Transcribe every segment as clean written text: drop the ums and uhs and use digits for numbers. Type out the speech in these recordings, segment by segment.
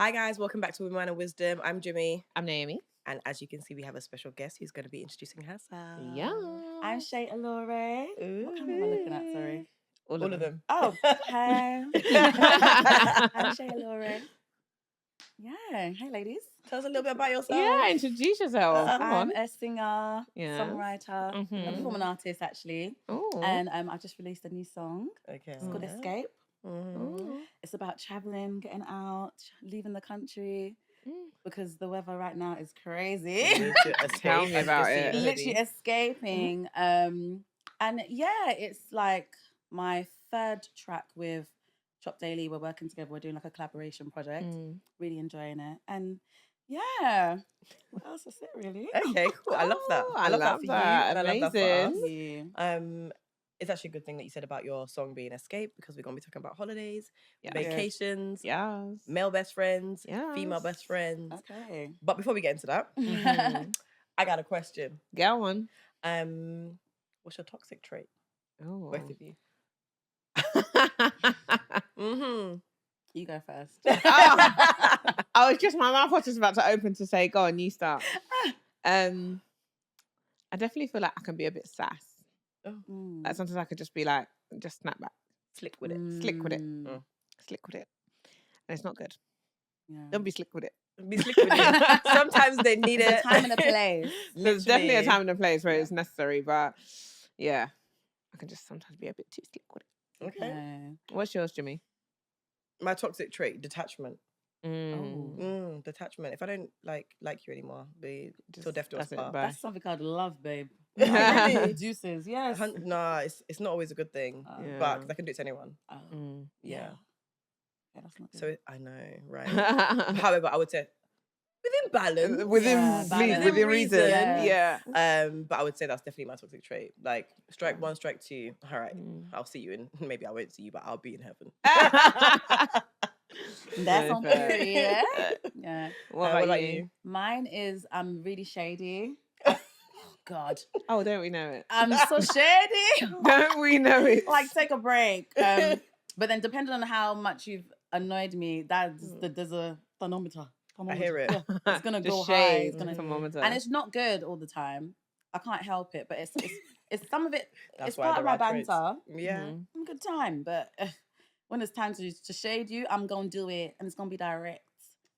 Hi guys, welcome back to Women of Wisdom. I'm Jimmy. I'm Naomi. And as you can see, we have a special guest who's going to be introducing herself. Yeah. I'm Shay, Aloré. What camera am I looking at? Sorry. All of them. Oh, hey. I'm Shay, Aloré. Yeah. Hey, ladies. Tell us a little bit about yourself. Yeah, introduce yourself. Come I'm on. a singer, Yes. songwriter, a performing artist, actually. Oh. And I just released a new song. Okay. It's called Escape. Mm. It's about traveling, getting out, leaving the country. Because the weather right now is crazy. Tell me about it. Literally escaping. And yeah, it's like my third track with Chop Daily. We're working together. We're doing like a collaboration project. Really enjoying it. And yeah, what else is it really? Okay, cool. I love that. I love that for you. And I love that for us. Yeah. It's actually a good thing that you said about your song being Escape, because we're going to be talking about holidays, Yes. vacations, Yes. male best friends, Yes. female best friends. Okay. But before we get into that, I got a question. Go on. What's your toxic trait? Oh. Both of you. Mm-hmm. You go first. I was just, my mouth was just about to open to say, go on, you start. I definitely feel like I can be a bit sass. Like sometimes I could just be like, just snap back. Slick with it. Slick with it. Slick with it. And it's not good. Yeah. Don't be slick with it. Be slick with it. Sometimes they need There's it. a time and a place. There's definitely a Literally. time and a place where it's necessary, but yeah, I can just sometimes be a bit too slick with it. Okay. Yeah. What's yours, Jimmy? My toxic trait, detachment. Mm. Detachment. If I don't like you anymore, be till death do us that's it, part. bye. That's something called love, babe. Really? Juices, yes. Nah, it's not always a good thing, Yeah. but 'cause I can do it to anyone. Yeah, that's not good. So I know, right? However, I would say within balance, within reason. Yeah. But I would say that's definitely my toxic trait. Like strike one, strike two. All right, I'll see you in. Maybe I won't see you, but I'll be in heaven. That's on fair. period. Yeah. What about you? Mine is I'm really shady. Oh God. Oh, don't we know it? I'm so shady. Don't we know it? Like take a break. But then depending on how much you've annoyed me, there's a thermometer. I hear it. Yeah, it's gonna Just go high. shade It's gonna, thermometer. and it's not good all the time. I can't help it, but it's some of it. That's It's why part the of my right traits. banter. Yeah. I'm a good time, but when it's time to shade you, I'm gonna do it, and it's gonna be direct.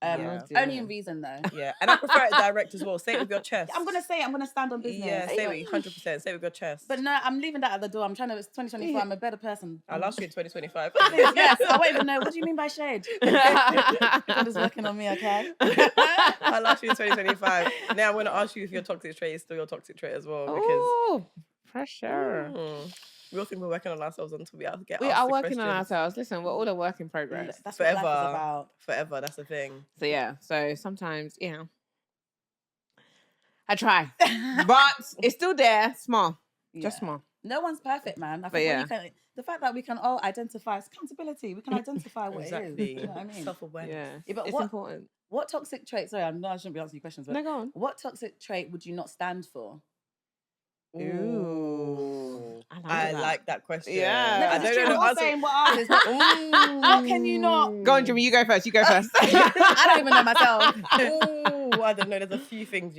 Yeah. Only in reason though. Yeah, and I prefer it direct as well. Say it with your chest. I'm gonna say it. I'm gonna stand on business. Yeah, say it 100%. Say it with your chest. But no, I'm leaving that at the door. I'm trying to. It's 2024. I'm a better person. I'll ask you in 2025. Yes, I won't even know. What do you mean by shade? God is working on me, okay? I'll ask you in 2025. Now I'm going to ask you if your toxic trait is still your toxic trait as well. Because Oh, pressure. we all think we're working on ourselves until we get We asked are the working on questions. ourselves. Listen, we're all a work in progress. That's what life is Forever. about. Forever, that's the thing. So yeah, so sometimes, I try. But it's still there, small. Just Yeah. small. No one's perfect, man. I But think yeah. when you can, the fact that we can all identify, it's accountability. We can identify what it Exactly. is. You know what I mean? Self-awareness. Yeah. Yeah, but It's what- important. What toxic trait? Sorry, I know I shouldn't be asking you questions, but No, go on. what toxic trait would you not stand for? Ooh. I like that question. Yeah. No, I because don't it's know true. the We're all answer. saying what ours is. But how can you not? Go on, Jimmy, you go first. You go first. I don't even know myself. Ooh, I don't know. There's a few things,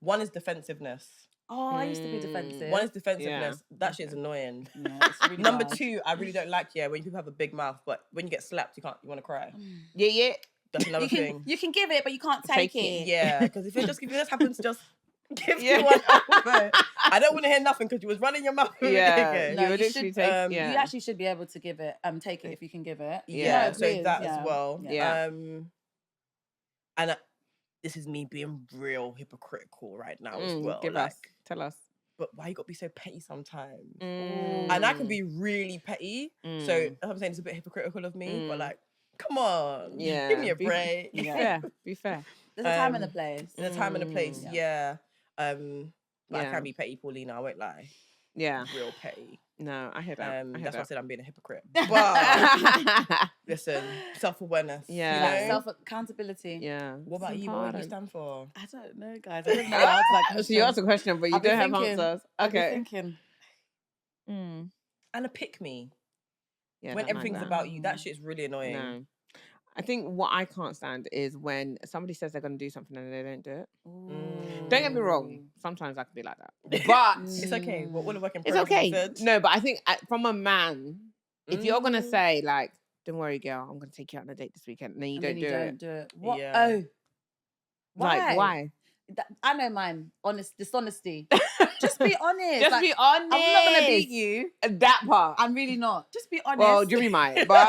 One is defensiveness. Oh, I used to be defensive. One is defensiveness. That shit's annoying. Yeah, it's really Number bad. 2, I really don't like when people have a big mouth, but when you get slapped, you want to cry. Yeah. That's another thing. You can give it, but you can't take it. Yeah, because if this happens, just give Yeah. you one over. I don't want to hear nothing because you was running your mouth. Yeah. Okay. No, You would you literally should, take, You actually should be able to give it, take it if you can give it. Yeah, No, so please, that yeah. as well. Yeah. And this is me being real hypocritical right now as well. Give us. Tell us. But why you got to be so petty sometimes? Mm. And I can be really petty. So that's what I'm saying, it's a bit hypocritical of me. But like, come on, Yeah. give me a Be- break. Be fair. Be fair. There's a time and a place. In a time and a place, yeah. But I Yeah. can be petty, Paulina. I won't lie. Yeah. Real petty. No, I hear that. I hear That's why I that. said I'm being a hypocrite. But listen, self-awareness. Yeah. Self-accountability. Yeah. What about you? What do you stand for? I don't know, guys. I don't know how to answer So you asked a question, but you I've been don't have thinking. answers. I've been Okay. thinking. And a pick me. Yeah, When don't like everything's that. about you, that shit's really annoying. No. I think what I can't stand is when somebody says they're going to do something and they don't do it. Ooh. Don't get me wrong. Sometimes I can be like that. But It's okay. What all the work in it's progress, you okay. said. No, but I think from a man, if you're going to say like, don't worry, girl, I'm going to take you out on a date this weekend, and then you And don't then do it. What? Yeah. Oh. Why? Like, why? I know mine. Dishonesty. Just be honest. Just like, be honest. I'm not gonna beat you. That part. I'm really not. Just be honest. Well, Jimmy might, but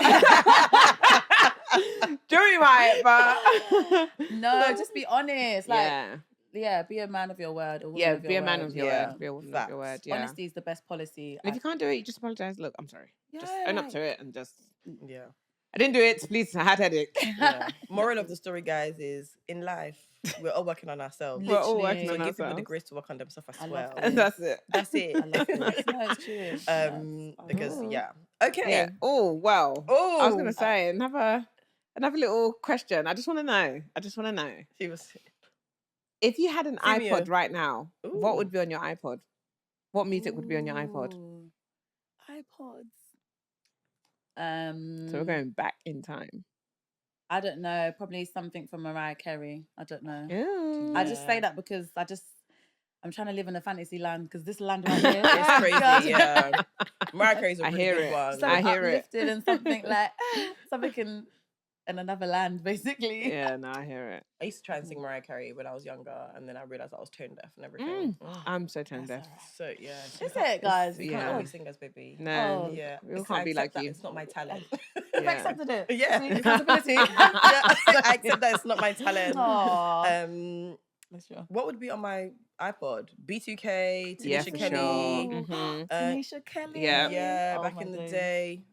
Jimmy might, but no, just be honest. Like, yeah, be a man of your word. A woman yeah, of your be a word. man of your Yeah. word. Be a woman of your word. Yeah. Honesty is the best policy. And if you can't do it, you just apologize. Look, I'm sorry. Just own up to it and just. Yeah. I didn't do it. Please, I had headache. Yeah. Moral of the story, guys, is in life we're all working on ourselves. We're all working So on give people the ourselves. grace to work on themselves as I love well. that. And that's it. That's it. I love this. No, it's true. Because Oh. yeah. Okay. Yeah. Oh well. Oh, I was gonna say another little question. I just want to know. She was. If you had an Give me iPod a- right now, what Ooh. would be on your iPod? What music would be on your iPod? Ooh. iPods. So we're going back in time. I don't know. Probably something from Mariah Carey. I don't know. Yeah. I just say that because I'm trying to live in a fantasy land because this land right here It's crazy. God. Yeah. Mariah Carey's a I really hear good it. one. So I hear it. uplifted and something like something in another land, basically. Yeah, no, I hear it. I used to try and sing Mariah Carey when I was younger, and then I realized I was tone deaf and everything. I'm so tone deaf. So yeah, Is it, guys? You Yeah. can't be singers, baby. No, Oh, Yeah, we all It's- can't I be accept like that you. It's not my talent. You've Yeah. accepted it. Yeah. See, accountability. Yeah, I accept that it's not my talent. Aww. Sure. What would be on my iPod? B2K, Yeah, Tanisha for Kelly. sure. Mhm. Tanisha Kelly. Yeah. Yeah, Oh back my in the days. day.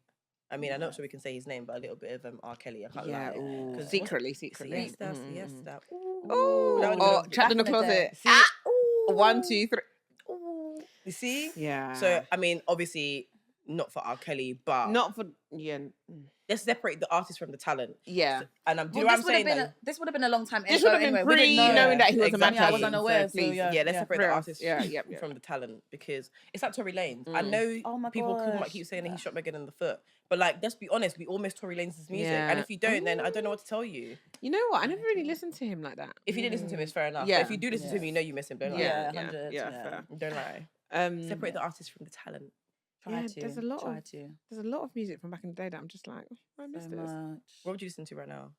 I mean, I'm not sure we can say his name, but a little bit of R. Kelly. I can't Yeah, lie. ooh. 'Cause secretly. Siesta, siesta. Oh, That would've been a- trapped in the Back in the day. closet. See? 1, 2, 3. You see? Yeah. So, I mean, obviously, not for R. Kelly, but not for let's separate the artist from the talent. yeah. So, and I'm, do you Well, know what I'm saying? though? this would have been a long time. This ago would have been anyway. We didn't know. knowing that he was Exactly. a man. I was unaware, so please. yeah. Yeah, let's separate the Real. artist Yeah. from the talent because it's like Tory Lanez. I Mm. know Oh my people might gosh. keep saying that he shot Megan in the foot, but like, let's be honest, we all miss Tory Lanez's music, Yeah. and if you don't, then I don't know what to tell you. You know what? I never really listened to him like that. If you didn't listen to him, it's fair enough. Yeah. But if you do listen to him, you know you miss him. Don't lie. Yeah, yeah, 100, yeah, yeah. fair. Don't lie. Separate the artist from the talent. Try to. there's a lot Try of to. there's a lot of music from back in the day that I'm just like, oh, I miss So this. much. What would you listen to right now?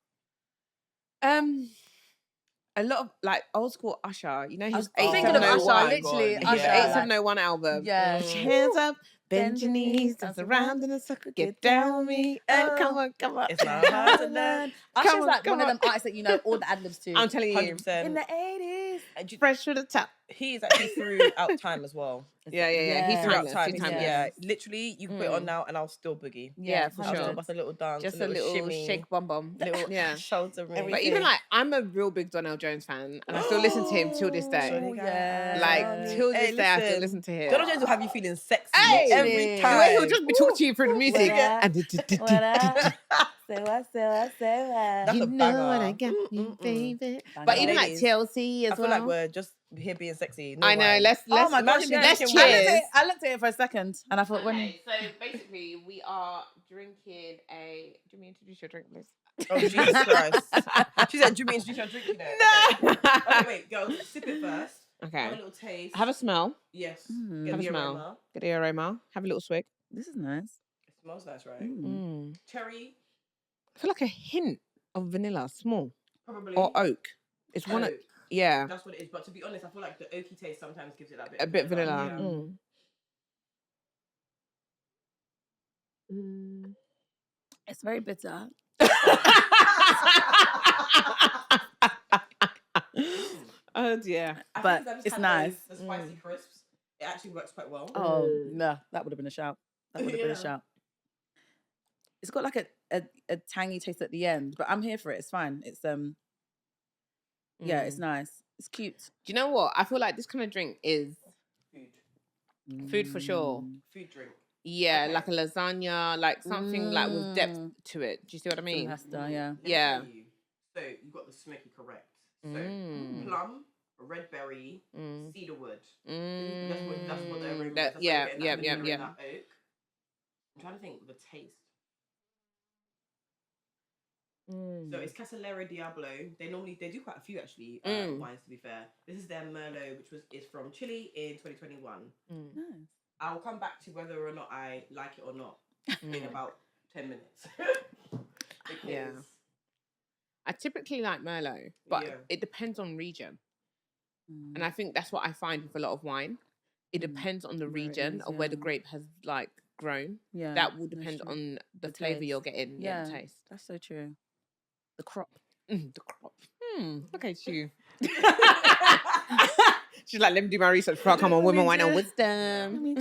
A lot of like old school Usher. You know, his was thinking of 8701. Usher, literally, His Usher, 8701 album. Yeah. Put your hands up, bend your knees, dance around in a circle, get down with me. Oh, come on, come on. It's not hard to learn. Usher's on, like come one of on. them artists that you know all the ad libs to. I'm telling you, 100%. In the 80s. fresh to the top. He is actually throughout time as well. Yeah. He's Yeah. Throughout timeless. time, He's he's- timeless. yeah. Literally, you can put it on now, and I'll still boogie. Yeah, for I'll still sure. bust a little dance, Just a little shimmy, shake bum bum. little Yeah. shoulder ring. But even like, I'm a real big Donell Jones fan, and I still listen to him till this day. Shorty got eyes Like on me. till this Hey, day, I still listen, listen to him. Donald Jones will have you feeling sexy Hey! every The time. The way he'll just be talking to you through the music. What up? And What up? Say what, say what, say what. That's you a know banger. what I got you, baby. But Banger. even like Ladies, Chelsea as I feel well. like we're just here being sexy. No I know. wine. Let's Oh my gosh, imagine yeah. let's drinking cheers. I looked at it for a second and I thought, So basically, we are drinking a. Do you introduce your drink, please? Oh, Jesus Christ. She said, do you mean introduce your drink? You know? No. Okay, wait, girls, sip it first. Okay. Have a little taste. Have a smell. Yes. Mm. Get Have a the smell. aroma. Get the aroma. Have a little swig. this is nice. It smells nice, right? Mm. Cherry, I feel like a hint of vanilla, small probably. or oak. It's one. Oak. Yeah, That's what it is. But to be honest, I feel like the oaky taste sometimes gives it that bit. a bit vanilla. Yeah. Mm. It's very bitter. Oh dear. I But think 'cause I just it's had nice. The spicy crisps. It actually works quite well. Oh, no, that would have been a shout. That would have been Yeah. a shout. It's got like a tangy taste at the end, but I'm here for it. It's fine. It's yeah, it's nice. It's cute. Do you know what? I feel like this kind of drink is food for sure. Food drink. Yeah, Okay. like a lasagna, like something like with depth Mm. to it. Do you see what I mean? Pasta, yeah. Let me Yeah. tell you. So you got the smoky correct. So Mm. plum, red berry, Mm. cedarwood. Mm. That's what the aroma is. That- That's why yeah, you're getting yeah, that yeah, vanilla yeah. and that oak. I'm trying to think of the taste. So it's Casalera Diablo. They do quite a few actually wines, to be fair. This is their Merlot, which is from Chile in 2021. Nice. I'll come back to whether or not I like it or not in about 10 minutes. Because I typically like Merlot, but it depends on region. And I think that's what I find with a lot of wine. It depends on the region of where the grape has like grown. Yeah, that will depend on the flavour you're getting. Yeah, the taste. That's so true. The crop. The crop. Look at you. She's like, let me do my research before I come on Women, Wine and Wisdom.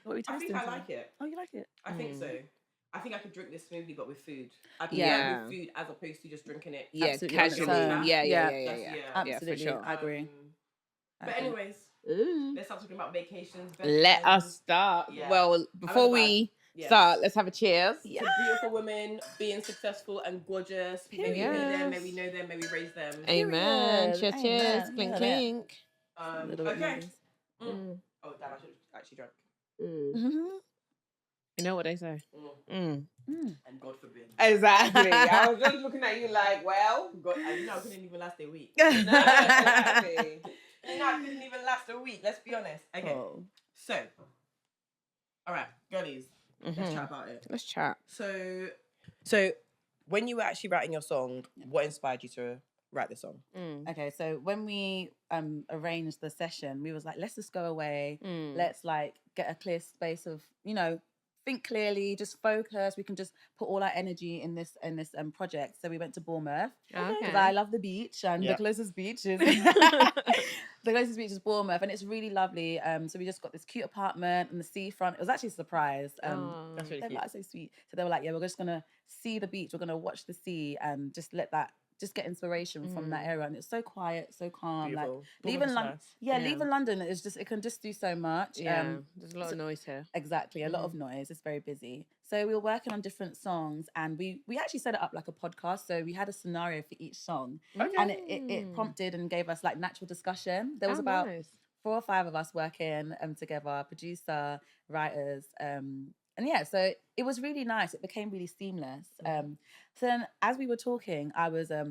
What are we tasting? I think I like it. Oh, you like it? I think so. I think I could drink this smoothly, but with food. I can drink with food as opposed to just drinking it. Yeah, casually. Yeah. Absolutely, for sure. I agree. But anyways, let's start talking about vacations. Let us start. Yeah. Well, before we start, let's have a cheers. To beautiful women being successful and gorgeous. May we be them, may we know them, may we raise them. Amen. Cheers, cheers. Clink, clink. Okay. Oh, damn, I should actually drink. You know what they say. And God forbid. Exactly. I was just looking at you like, well. God, I couldn't even last a week. No, exactly. I couldn't even last a week. Let's be honest. Okay. So, all right, girlies. Let's chat about it. Let's chat. So when you were actually writing your song, what inspired you to write the song? Okay, so when we arranged the session, we was like, let's just go away. Let's like get a clear space of, think clearly, just focus. We can just put all our energy in this project. So we went to Bournemouth because I love the beach, and the closest beach is Bournemouth, and it's really lovely. So we just got this cute apartment on the seafront. It was actually a surprise. That's really cute. Like, so sweet. So they were like, yeah, we're just gonna see the beach. We're gonna watch the sea and just get inspiration from that area. And it's so quiet, so calm. Beautiful. Like leaving London, leaving London is just, it can just do so much. There's a lot of noise here. Exactly, a lot of noise. It's very busy. So we were working on different songs, and we actually set it up like a podcast. So we had a scenario for each song, and it prompted and gave us like natural discussion. There was about 4 or 5 of us working together, producer, writers, and so it was really nice. It became really seamless. So then as we were talking, I was, to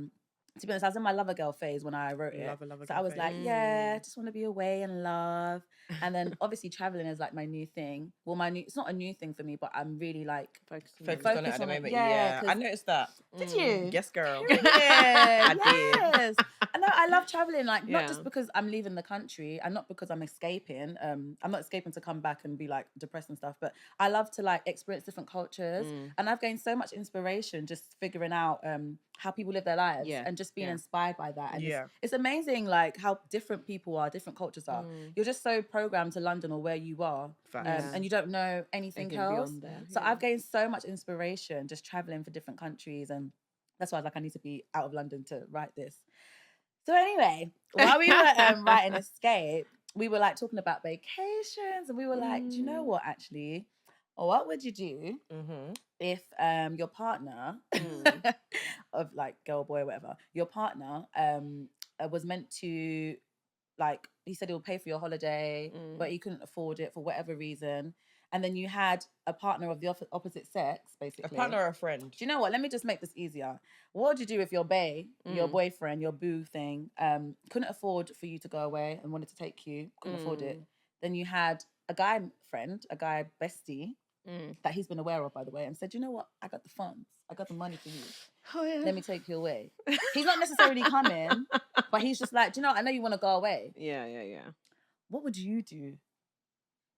be honest, I was in my lover girl phase when I wrote it. So I was like, I just want to be away and love. And then obviously traveling is like my new thing. Well, it's not a new thing for me, but I'm really like focused on it at the moment. Yeah, I noticed that. Did you? Yes, girl. I did. I love traveling, like not just because I'm leaving the country and not because I'm escaping. I'm not escaping to come back and be like depressed and stuff, but I love to like experience different cultures. And I've gained so much inspiration just figuring out how people live their lives and just being inspired by that. And it's amazing like how different people are, different cultures are. You're just so programmed to London or where you are, and you don't know anything else. So I've gained so much inspiration just traveling for different countries, and that's why I was like, I need to be out of London to write this. So anyway, while we were writing Escape, we were like talking about vacations, and we were like, do you know what, actually? Or what would you do if your partner, of like girl, boy, whatever, your partner was meant to, like, he said he would pay for your holiday, but he couldn't afford it for whatever reason. And then you had a partner of the opposite sex, basically. A partner or a friend. Do you know what? Let me just make this easier. What would you do if your bae, your boyfriend, your boo thing, couldn't afford for you to go away and wanted to take you, couldn't afford it? Then you had a guy friend, a guy bestie, that he's been aware of, by the way, and said, you know what? I got the funds. I got the money for you. Oh, yeah. Let me take you away. He's not necessarily coming, but he's just like, do you know what? I know you want to go away. Yeah. What would you do?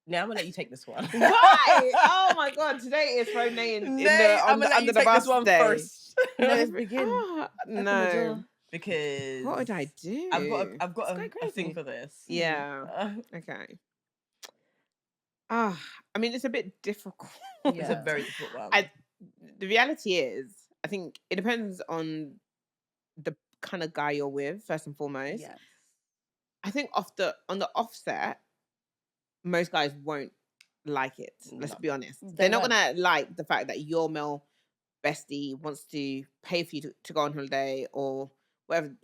Now I'm gonna let you take this one. Why? Oh my God! Today is Friday under the bus one day. First. No, begin. No, because what would I do? I've got a thing for this. Yeah. Okay. I mean, it's a bit difficult. It's a very difficult one. The reality is, I think it depends on the kind of guy you're with, first and foremost. Yes. I think on the offset, most guys won't like it. Let's be honest. They're not gonna like the fact that your male bestie wants to pay for you to go on holiday or whatever,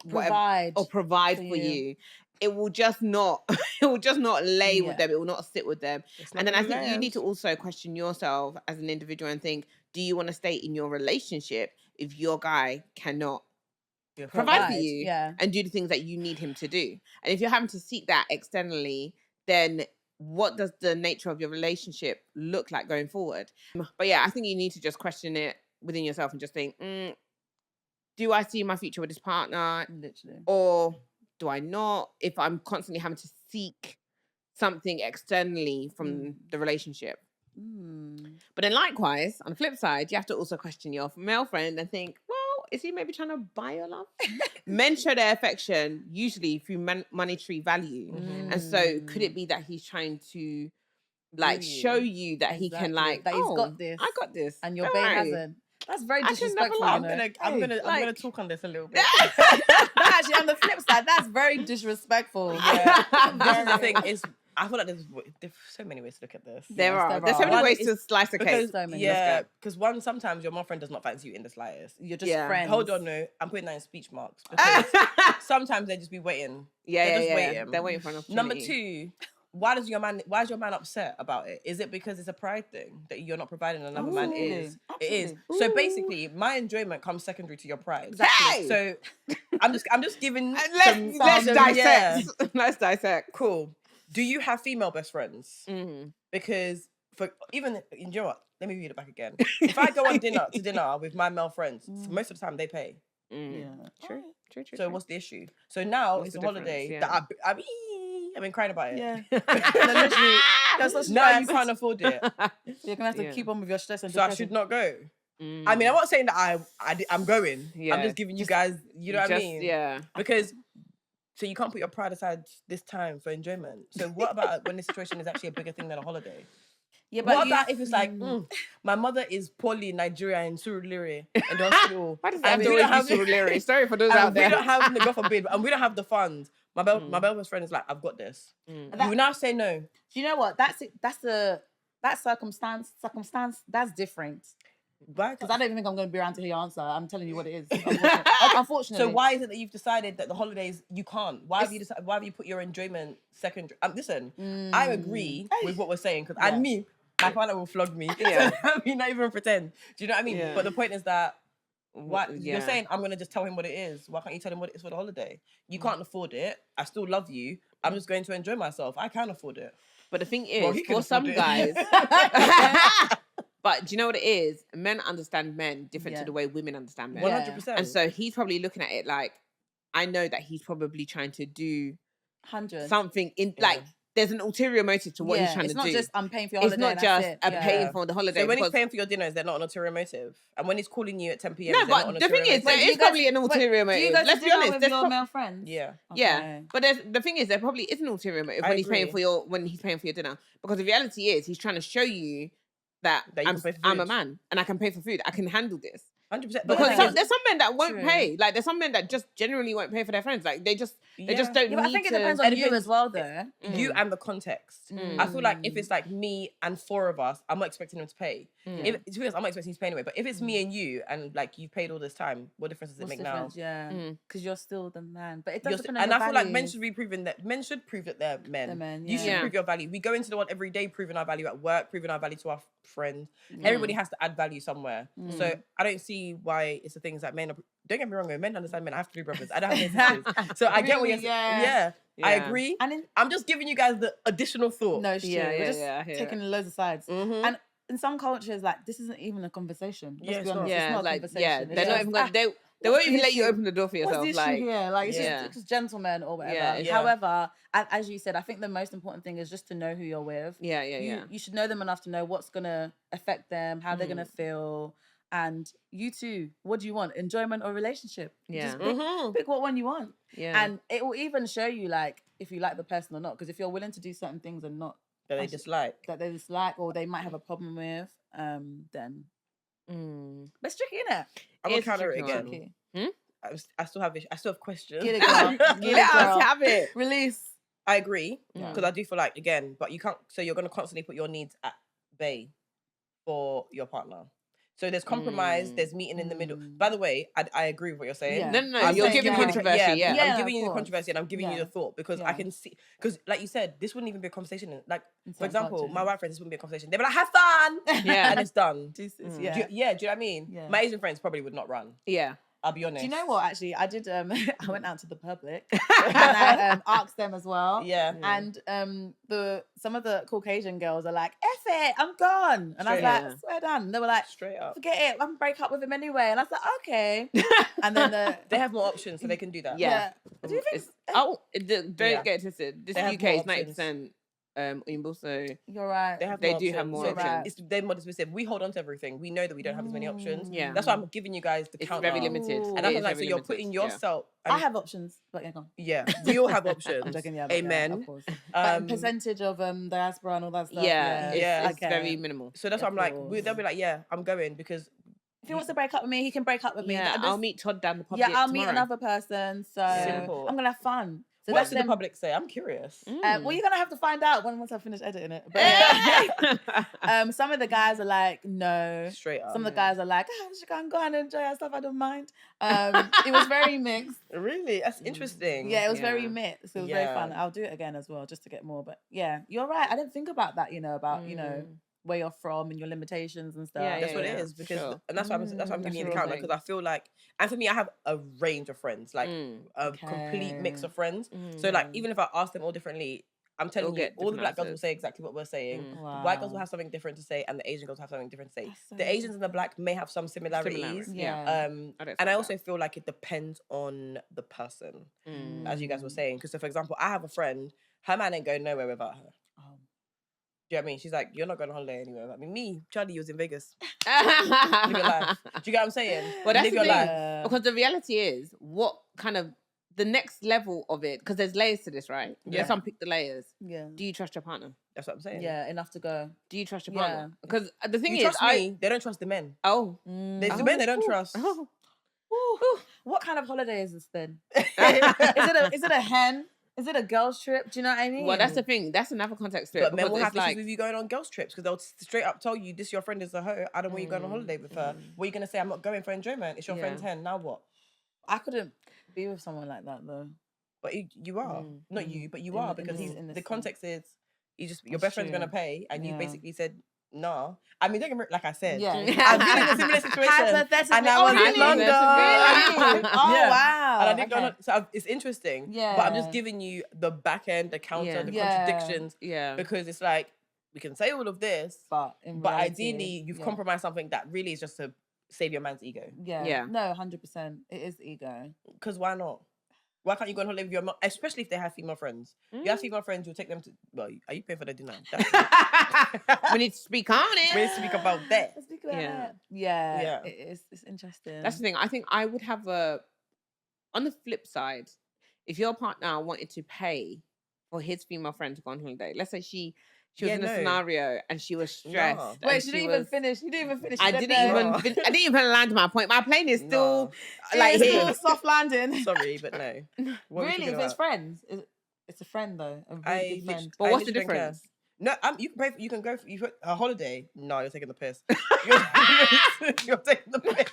provide for you. It will just not. It will just not lay with them. It will not sit with them. And then I think you need to also question yourself as an individual and think: do you want to stay in your relationship if your guy cannot provide for you and do the things that you need him to do. And if you're having to seek that externally, then what does the nature of your relationship look like going forward? But yeah, I think you need to just question it within yourself and just think, do I see my future with this partner? Literally. Or do I not? If I'm constantly having to seek something externally from the relationship. But then likewise, on the flip side, you have to also question your male friend and think, well, is he maybe trying to buy your love? Men show their affection usually through monetary value. And so could it be that he's trying to like show you that he can like, that he's got this. I got this. And your babe hasn't. That's very disrespectful. I'm gonna talk on this a little bit. Actually, on the flip side, that's very disrespectful. Yeah. This is the thing is, I feel like there's so many ways to look at this. There's so many ways to slice a cake. Because one, sometimes your mom friend does not fancy you in the slightest. You're just friends. Hold on, no, I'm putting that in speech marks. Because sometimes they just be waiting. They're just waiting. They're waiting for an opportunity. Number two, why is your man upset about it? Is it because it's a pride thing that you're not providing and another man is? Absolutely. It is. Ooh. So basically, my enjoyment comes secondary to your pride. Exactly. So I'm just giving. Let's dissect. Yeah. Let's dissect. Cool. Do you have female best friends? Because for even, you know what? Let me read it back again. If I go on dinner with my male friends, most of the time they pay. Yeah. True. So what's the issue? So now it's a holiday that I've been crying about it. Yeah. Literally, now you can't afford it. You're gonna have to keep on with your stress and depression. So I should not go. I mean, I'm not saying that I'm going. Yeah. I'm just giving you guys, you know what I mean? Yeah. Because so you can't put your pride aside this time for enjoyment. So what about when the situation is actually a bigger thing than a holiday? Yeah, but what about if it's like, my mother is poorly in Nigeria in Surulere in the hospital. Why does that always be Surulere? Sorry for those out there. We don't have, God forbid, and we don't have the funds. My best friend is like, I've got this. You will now say no. Do you know what? That circumstance, that's different. Because I don't even think I'm going to be around to hear your answer. I'm telling you what it is. Unfortunately. So why is it that you've decided that the holidays you can't? Why have you put your enjoyment secondary? Listen, I agree with what we're saying because my partner will flog me. Yeah. I mean, not even pretend. Do you know what I mean? Yeah. But the point is that you're saying I'm going to just tell him what it is. Why can't you tell him what it is for the holiday? You can't afford it. I still love you. I'm just going to enjoy myself. I can afford it. But the thing is, for some guys... But do you know what it is? Men understand men different to the way women understand men. 100%. And so he's probably looking at it like, I know that he's probably trying to do something in like there's an ulterior motive to what he's trying to do. It's not just I'm paying for your holiday. It's not just paying for the holiday. So when he's paying for your dinners, they're not an ulterior motive. And when he's calling you at 10 p.m, no, but the thing is, there is probably an ulterior motive. Do you go to dinner with your male friends? Yeah. Okay. Yeah. But the thing is, there probably is an ulterior motive when he's paying for your dinner. Because the reality is, he's trying to show you that I'm a man and I can pay for food. I can handle this. 100%. Because there's some men that won't pay. Like there's some men that just generally won't pay for their friends. Like they just don't need to. But I think it depends on you as well, though. You and the context. I feel like if it's like me and 4 of us, I'm not expecting him to pay. If, to be honest, I'm not expecting him to pay anyway. But if it's me and you and like you've paid all this time, what difference does it make now? Yeah, because you're still the man. But it does depend on and your I feel values. Like men should prove that they're men. They're men, You should prove your value. We go into the world every day proving our value at work, proving our value to our friends. Everybody has to add value somewhere. So I don't see why it's the things that men are. Don't get me wrong, men understand men. I have 3 brothers. I don't have any sisters. So I get what you're saying. Yeah, I agree. And I'm just giving you guys the additional thought. No, we're just taking loads of sides. And in some cultures, like this isn't even a conversation. Let's be honest. It's not a conversation. They're not even going. They won't even let you open the door for yourself. What's the issue here? Like it's just gentlemen or whatever. However, as you said, I think the most important thing is just to know who you're with. You should know them enough to know what's gonna affect them, how they're gonna feel. And you too, what do you want? Enjoyment or relationship? Yeah. Just pick what one you want. Yeah. And it will even show you like if you like the person or not. Because if you're willing to do certain things and not that they dislike or they might have a problem with, then but it's tricky, isn't it? I'm gonna counter it again. I still have questions. Get it, girl. Let us have it. Release. I agree because I do feel like but you can't. So you're gonna constantly put your needs at bay for your partner. So there's compromise, there's meeting in the middle. By the way, I agree with what you're saying. Yeah. No, I'm you're saying giving controversy. Yeah. I'm Yeah, giving you of the course. controversy and I'm giving you the thought because I can see, because like you said, this wouldn't even be a conversation. Like, for example, my white friends, this wouldn't be a conversation. They'd be like, have fun! Yeah. And it's done. Yeah. Do you know what I mean? Yeah. My Asian friends probably would not run. Yeah. I'll be honest. Do you know what? Actually, I did. I went out to the public and I asked them as well. Yeah. And some of the Caucasian girls are like, "F it, I'm gone." And I was like, "Swear down." And they were like, straight up, "Forget it, I can break up with him anyway." And I was like, "Okay." And then they have more options, so they can do that. Yeah. Do you think? Don't get it twisted. This They have UK more is options. 90% Uyghur, so You're right. They do have more So options. they're more dismissive. We hold on to everything. We know that we don't have as many options. Yeah. That's why I'm giving you guys the It's counter. very limited. Ooh. And that's It is like, so very you're limited, putting yeah. yourself. I have options, but yeah, go on. Yeah, we all have options. I'm joking, yeah. But Amen. Yeah, of course. Percentage of diaspora and all that stuff. Yeah, it's very minimal. So that's why I'm like, they'll be like, yeah, I'm going because if he wants to break up with me, he can break up with me. Yeah, I'll meet Todd down the public. Yeah, I'll meet tomorrow. another person. So Simple. I'm gonna have fun. So what that's did the public say? I'm curious. well, you're gonna have to find out once I finish editing it. But some of the guys are like, no. Straight up. Some of the guys are like, she can go and enjoy her stuff. I don't mind. It was very mixed. Really? That's interesting. Yeah, it was very mixed. It was very fun. Yeah. I'll do it again as well, just to get more. But yeah, you're right. I didn't think about that. About where you're from and your limitations and stuff. That's what it is because, and that's why I'm giving you the counter because I feel like, and for me, I have a range of friends, like a complete mix of friends. So like, even if I ask them all differently, I'm telling you, all the black girls will say exactly what we're saying. The white girls will have something different to say, and the Asian girls will have something different to say. The Asians and the black may have some similarities. Yeah. And I also feel like it depends on the person, as you guys were saying. Because so, for example, I have a friend, her man ain't going nowhere without her. Do you know what I mean? She's like, you're not going on holiday anywhere. I mean, me, Charlie was in Vegas. Live your life. Do you get what I'm saying? Well, that's Live the your thing. life. Because the reality is, what kind of the next level of it, because there's layers to this, right? Yeah. Let's unpick the layers. Yeah. Do you trust your partner? That's what I'm saying. Yeah, enough to go. Do you trust your partner? Yeah. Because the thing You is, trust me, they don't trust the men. Oh. There's the men they don't trust. What kind of holiday is this then? Is it a hen? Is it a girls' trip? Do you know what I mean? Well, that's the thing. That's another context to it. But men will because have it's issues with you going on girls' trips because they'll straight up tell you, this your friend is a hoe. I don't want you going on holiday with her. What are you going to say? I'm not going for enjoyment. It's your friend's hen. Now what? I couldn't be with someone like that though. But you are. Not you, but you are because the context is your That's best friend's true. going to pay and you Yeah. basically said, nah. I mean, don't get me like I said. Yeah. I've been in a similar situation. Hypothetically. And I was really? in London. Really? Oh, Yeah. wow. And I didn't go Okay. on. So it's interesting. Yeah. But I'm just giving you the back end, the counter, the contradictions. Yeah. Because it's like, we can say all of this, But reality, ideally, you've compromised something that really is just to save your man's ego. Yeah. Yeah. No, 100%. It is ego. Because why not? Why can't you go on holiday with your mom? Especially if they have female friends. You have female friends, you'll take them to. Well, are you paying for their dinner? We need to speak on it. We need to speak about that. Let's speak about Yeah. that. Yeah. Yeah. It's interesting. That's the thing. I think I would have on the flip side, if your partner wanted to pay for his female friend to go on holiday, let's say she was in a scenario and she was stressed. Nah. and Wait, she didn't even finish. You didn't even finish. I didn't even land my point. My plane is still like it's here. still soft landing. Sorry, but no. What are we Really, talking if it's about? friends, it's a friend though. A really good friend. But I what's the literally don't care. difference? No, you can pay. You can go for a holiday. No, you're taking the piss. You're taking the piss.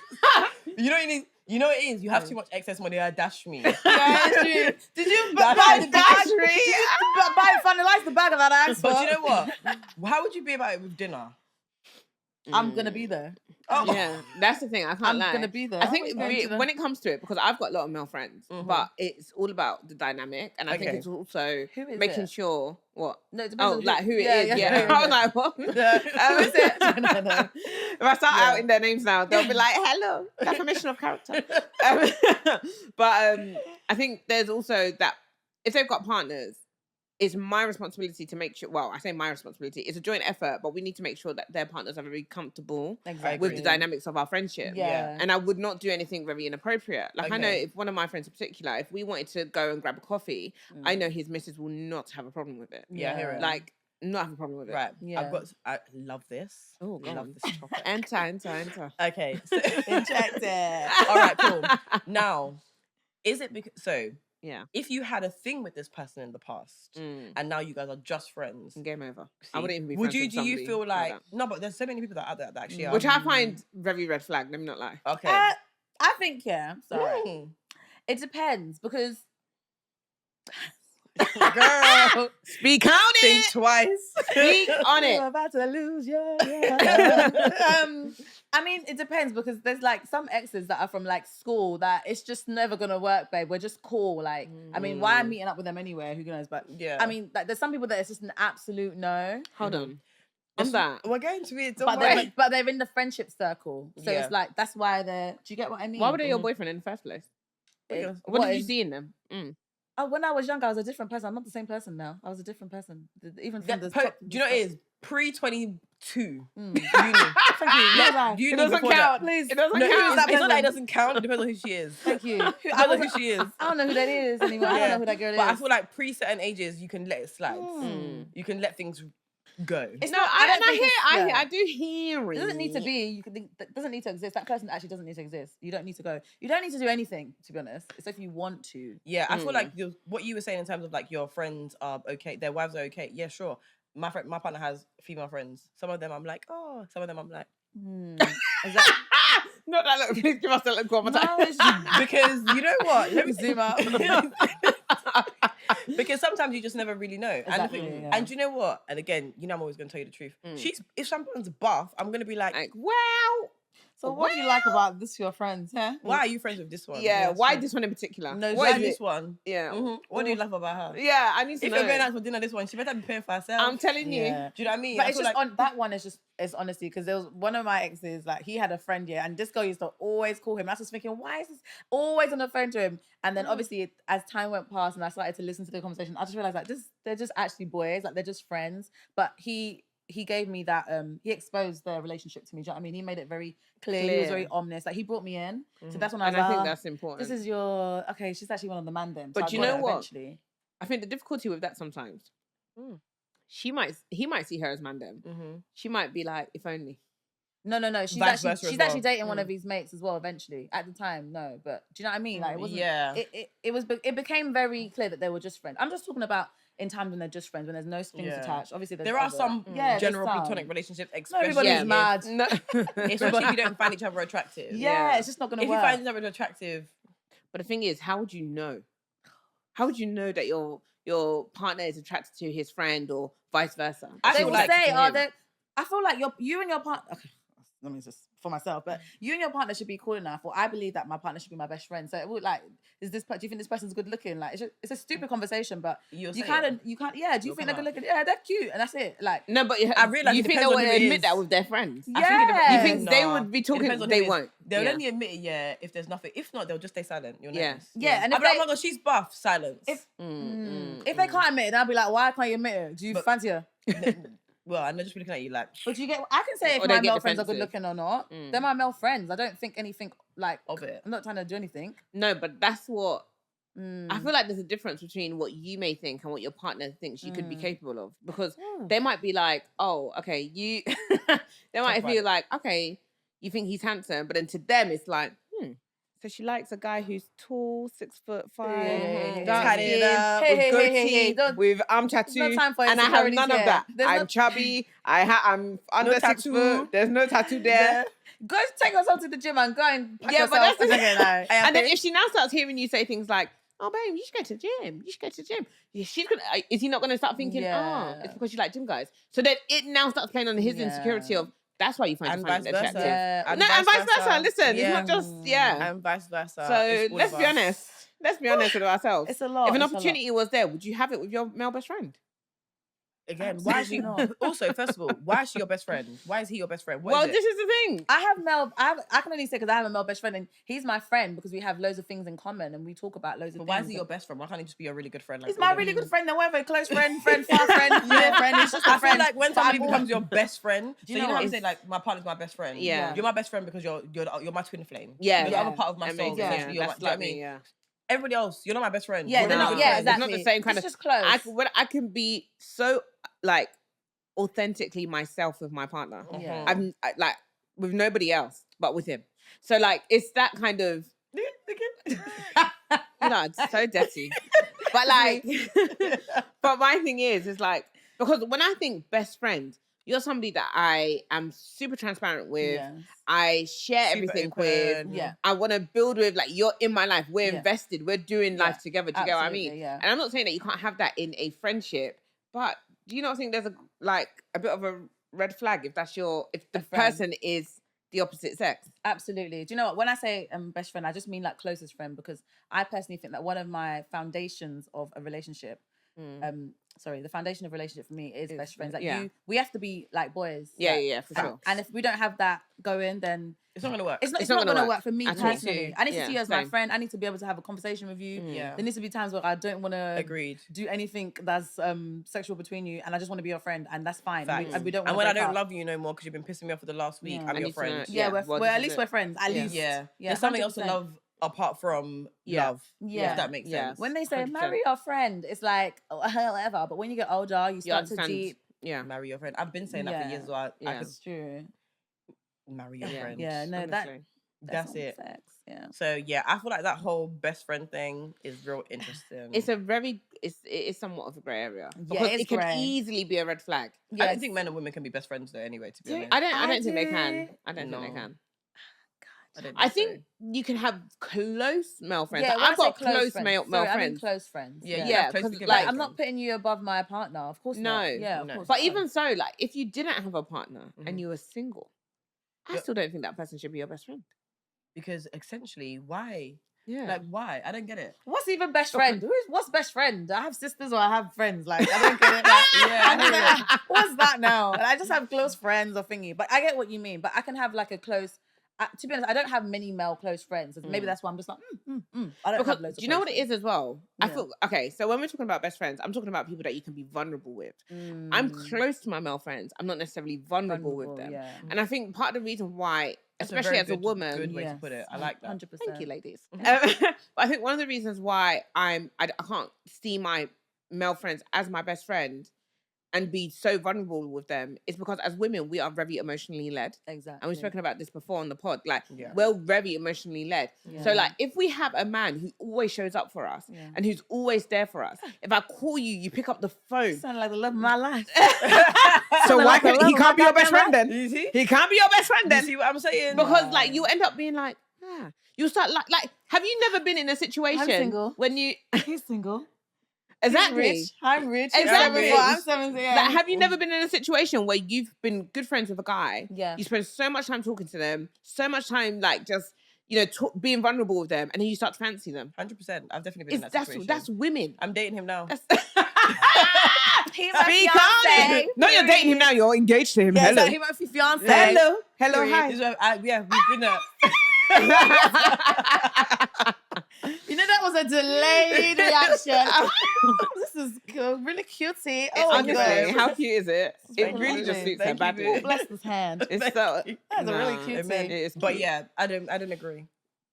You know what you need. You know what it is. You have too much excess money. Dash me. Yeah, it's true. Did you That's buy the the bag? dash me. Did you finalize the bag of that ass? But you know what? How would you be about it with dinner? I'm gonna be there. Oh, Yeah, that's the thing. I can't I'm lie. gonna be there. I think I'm going to the- when it comes to it, because I've got a lot of male friends, but it's all about the dynamic, and I think Okay. it's also Who is making it? sure what. No, it depends Oh, on like who it is? Yeah. I was like, what? Who is it? No. If I start out in their names now, they'll be like, "Hello, defamation of character." But I think there's also that if they've got partners, it's my responsibility to make sure. Well, I say my responsibility. It's a joint effort, but we need to make sure that their partners are very comfortable Exactly. with the dynamics of our friendship. Yeah. And I would not do anything very inappropriate. Like I know Okay. if one of my friends in particular, if we wanted to go and grab a coffee, I know his missus will not have a problem with it. Yeah, I hear it. Like not have a problem with it. Right. Yeah. I love this. Oh, go I love on. this topic. Enter. Okay. So, Inject it. all right, cool. Now, is it because if you had a thing with this person in the past and now you guys are just friends, game over. I wouldn't even be would friends you with do you somebody feel like that. no, but there's so many people that are out there that actually are. Which I find very red flag, let me not lie. Okay. I think, sorry. It depends because Girl, Speak on think it. twice. Speak on it. you're about to lose your I mean, it depends because there's like some exes that are from like school that it's just never gonna work, babe. We're just cool. Like, I mean, why I'm meeting up with them anywhere? Who knows? But I mean, like, there's some people that it's just an absolute no. Hold on. On that. We're going to it. But they're in the friendship circle, so it's like that's why they're. Do you get what I mean? Why were they your boyfriend in the first place? What did you see in them? Oh, when I was younger, I was a different person. I'm not the same person now. I was a different person. Even from the top. Do you know what it is? Pre-22. Uni. Thank you. It doesn't count. Please. It doesn't No, count. it's not that it doesn't count. It depends on who she is. Thank you. I don't know who she is. I don't know who that is anymore. I don't know who that girl is. But I feel like pre-certain ages, you can let it slide. You can let things go. It's No, not. I do hear It it. doesn't need to be. You can think that doesn't need to exist. That person actually doesn't need to exist. You don't need to go. You don't need to do anything. To be honest, it's if you want to. Yeah, I feel like what you were saying in terms of like your friends are okay, their wives are okay. Yeah, sure. My partner has female friends. Some of them I'm like, oh. Some of them I'm like, Is that? Not that look. Please give us a look one more time. because you know what? Let me Zoom out. Because sometimes you just never really know. Exactly, And you know what? And again, you know I'm always going to tell you the truth. If someone's buff, I'm going to be like, well. So what do you like about this? Your friends, huh? why are you friends with this one? Yeah, why this one in particular? No, Why is this one? Yeah. What do you love about her? Yeah, I need to If know. you're going out for dinner, this one, she better be paying for herself. I'm telling you. Yeah. Do you know what I mean? But I it's feel just like, on that one is just it's honesty because there was one of my exes, like he had a friend, and this girl used to always call him. And I was just thinking, why is this always on the phone to him? And then obviously as time went past and I started to listen to the conversation, I just realized like they're just actually boys, like they're just friends. But he gave me that he exposed their relationship to me. Do you know what I mean? He made it very clear. He was very ominous. Like he brought me in. So that's when I was I think that's important. This is your okay, she's actually one of the man them. But So you know what? Eventually. I think the difficulty with that sometimes, he might see her as mandem. She might be like, if only. No. She's Vice actually versa as she's well. actually dating one of his mates as well. Eventually, at the time, no. But do you know what I mean? Like it wasn't. Yeah. It became very clear that they were just friends. I'm just talking about in times when they're just friends, when there's no strings attached. Obviously, there are some general platonic relationships, especially everybody's mad. No. especially if you don't find each other attractive. Yeah, it's just not gonna If work. you find each other attractive, But the thing is, how would you know? How would you know that your partner is attracted to his friend or vice versa? They will like say, "Are they?" I feel like you and your partner. Okay, let me just for myself, but you and your partner should be cool enough. Or I believe that my partner should be my best friend. So it would like, do you think this person's good looking? Like, it's a stupid conversation, but you can't. Yeah, do you think they're good looking? Yeah, they're cute, and that's it. Like, No, but I realize you it think they depends would on who it admit is. that with their friends? yeah, You think they would be It talking? depends on They who it is. won't. They'll Yeah. only admit it, if there's nothing. If not, they'll just stay silent. You'll Yeah. notice. Yeah, and I'll if be like, they- oh my god, she's buff. Silence. if they can't admit it, I'll be like, why can't you admit it? Do you fancy her? Well, I'm not just looking at you like But you get. I can say if Or they my get male friends are good defensive. looking or not. They're my male friends. I don't think anything like of it. I'm not trying to do anything. No, but that's what I feel like. There's a difference between what you may think and what your partner thinks you could be capable of, because they might be like, oh, okay, you. They might feel like, okay, you think he's handsome, but then to them it's like, so she likes a guy who's tall, 6'5", dark Tied it skin, up, with hey, goatee, don't- with arm tattoo, no time for and I have insecurities none of here. that. There's I'm no- chubby. I'm under 6 tattoo. foot. There's no tattoo there. Go take yourself to the gym and go and pack Yeah, but yourself. that's the Okay, like, And then if she now starts hearing you say things like, "Oh, babe, you should go to the gym. You should go to the gym," she's gonna. Is he not gonna start thinking, Yeah. "Oh, it's because you like gym guys"? So then it now starts playing on his insecurity of that's why you find And it vice versa. attractive. Yeah. And vice versa. Listen, it's not just and vice versa. So It's all let's of be us. honest. Let's be honest with ourselves. It's a lot. If an it's a lot. opportunity was there, would you have it with your male best friend? Again, why is she Absolutely not. Also, first of all, why is she your best friend? Why is he your best friend? What Well, is it? this is the thing. I have male. I can only say because I have a male best friend, and he's my friend because we have loads of things in common, and we talk about loads of But things. why is he your best friend? Why can't he just be your really good friend? Like He's my really good friend. Then whatever, close friend, far friend, near friend. He's just a I friend. feel like when But somebody I'm becomes your best friend, Do so you you know know how what? you say like my partner's my best friend. Yeah. You're my best friend because you're my twin flame. Yeah. You're the other part of my soul. Amazing. essentially. You're my, That's do you know what I like me. mean? Yeah. Everybody else, you're not my best friend. Yeah, We're they're really not. good Yeah, friends. exactly. It's not the same kind It's of. just close. I can be so like authentically myself with my partner. Yeah. I'm like with nobody else but with him. So like it's that kind of. blood, so dirty. But like, but my thing is like, because when I think best friend, you're somebody that I am super transparent with. Yes. I share Super everything open. with. Yeah. I want to build with. Like, you're in my life. We're invested. We're doing life together. Do you get what I mean? Yeah. And I'm not saying that you can't have that in a friendship, but do you not think there's a bit of a red flag if the person is the opposite sex? Absolutely. Do you know what? When I say best friend, I just mean like closest friend, because I personally think that one of my foundations of a relationship, the foundation of a relationship for me is best friends. Like we have to be like boys. Yeah, for sure. And if we don't have that going, then it's not gonna work. It's not gonna work for me personally. I need to see you as my same. friend. I need to be able to have a conversation with you. Yeah. There needs to be times where I don't want to do anything that's sexual between you, and I just want to be your friend, and that's fine. And we don't. And when I don't up. love you no more because you've been pissing me off for the last week, I'm your friend. We're at least we're friends. At least. Yeah. There's something else to love apart from love. Yeah. If that makes sense. When they say 100%. marry your friend, it's like whatever. But when you get older, you start to deep. Yeah. Marry your friend. I've been saying that for years. So I could It's true. marry your friend. Yeah. No, Honestly. that's it. Sex. Yeah. So yeah, I feel like that whole best friend thing is real interesting. It is somewhat of a grey area. Because it's it can grey. easily be a red flag. I don't think men and women can be best friends though. Anyway, to be honest, I don't think they can. I don't think they can. I think you can have close male friends. Yeah, I've got close friends. male Sorry, I mean friends. close friends. Yeah, close because to like I'm not putting you above my partner. Of course No. not. Yeah, of No. course. But not. even so, like if you didn't have a partner and you were single, I still don't think that person should be your best friend. because essentially, why? Yeah. Like why? I don't get it. What's even best friend? What's best friend? I have sisters or I have friends. Like I don't get it. Like, what's that now? And I just have close friends or thingy. But I get what you mean. But I can have like a close. To be honest, I don't have many male close friends. So maybe that's why I'm just like, I don't have loads of do you know what close it is as well? Yeah. I feel okay. So when we're talking about best friends, I'm talking about people that you can be vulnerable with. I'm close to my male friends. I'm not necessarily vulnerable with them. Yeah. And I think part of the reason why, especially as a woman, good way to put it. I like that. 100%. thank you, ladies. But I think one of the reasons why I can't see my male friends as my best friend and be so vulnerable with them is because as women, we are very emotionally led. Exactly. And we've spoken about this before on the pod. Like, Yeah. we're very emotionally led. Yeah. So, like, if we have a man who always shows up for us and who's always there for us, if I call you, you pick up the phone. Sound like the love of my life. So why like can't a he love can't be your best friend then? You see? He can't be your best friend You then. see what I'm saying? Because like you end up being like, you start like have you never been in a situation single. when you He's single. exactly He's rich. I'm rich. Exactly. I'm 70. like, have you never been in a situation where you've been good friends with a guy? Yeah. You spend so much time talking to them, so much time like just being vulnerable with them, and then you start to fancy them. 100%. I've definitely been in that situation. That's women. I'm dating him now. He's my Speak fiance. on. No, you're dating him now. You're engaged to him. Yeah, Hello. so he went for fiance. Hello. Hi. This is what we've been You know that was a delayed reaction. This is really cutie. Oh my Honestly, god, how cute is it? It Thank really you. just suits her Thank you, badly. babe. Oh, bless his hand. It's so. That's a really cute Amen. thing. It is But cute. yeah, I don't agree.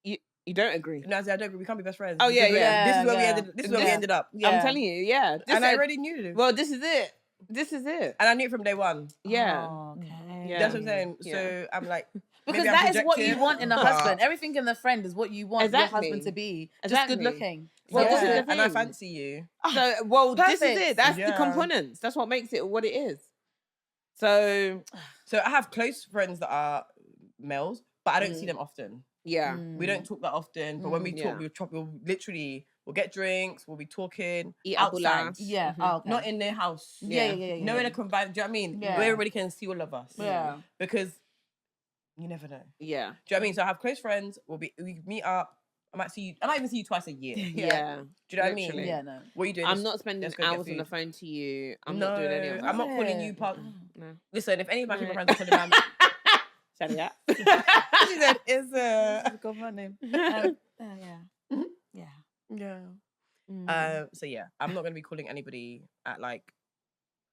You don't agree? No, I don't agree. We can't be best friends. Oh, yeah, This is yeah. This is where we Yeah. ended. This is where we Yeah. ended up. Yeah. I'm telling you, yeah. And I already knew. Well, this is it. This is it. And I knew it from day one. Yeah. Oh, okay. Yeah. That's what I'm saying. Yeah. So I'm like, Because maybe I'm that is what you projecting, want in a but- husband. Everything in the friend is what you want your Exactly. husband to be. Just Exactly. good looking. Well, Yeah. this is the And I thing. fancy you. So, well, this is Perfect. it. That's the Yeah. components. That's what makes it what it is. So, So I have close friends that are males, but I don't see them often. yeah. We don't talk that often, but when we talk, Yeah. we'll get drinks, we'll be talking Eat outside, abulas. Yeah. Mhm. Oh, okay. not in their house. Yeah. No, in a confined. Do you know what I mean? Yeah. Where everybody can see all of us. Yeah. Because you never know. Do Yeah. you know what I mean? So I have close friends. We meet up. I might even see you twice a year. Do Yeah. you know what I mean? Literally. Yeah. No. What are you doing? I'm not spending let's go get hours on the food. phone to you. I'm no, not doing any of that. I'm not calling Yeah. you. No. Listen, if any of my No. friends are calling me, Shut it up. she said, "Is Got my name. Yeah. Yeah. yeah." So yeah, I'm not gonna be calling anybody at like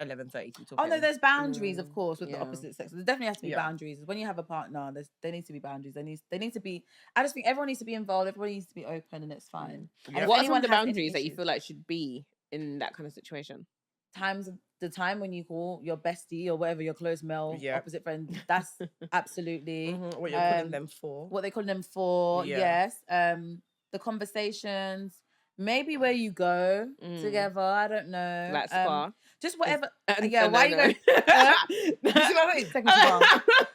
11:30 to talk. Oh no, there's boundaries, of Mm, course, with yeah. the opposite sex. There definitely has to be Yeah. boundaries. When you have a partner, there needs to be boundaries. They need to be. I just think everyone needs to be involved. Everybody needs to be open, and it's fine. And Yeah. if What are some anyone of the has any boundaries that you issues- feel like should be in that kind of situation? the time when you call your bestie or whatever your close male Yeah. opposite friend, that's absolutely What you're calling them for? what they call them for. Yeah. Yes. The conversations. Maybe where you go together. I don't know. Like spa. Just whatever. No, why you no. go? You see my face? Taking it too far.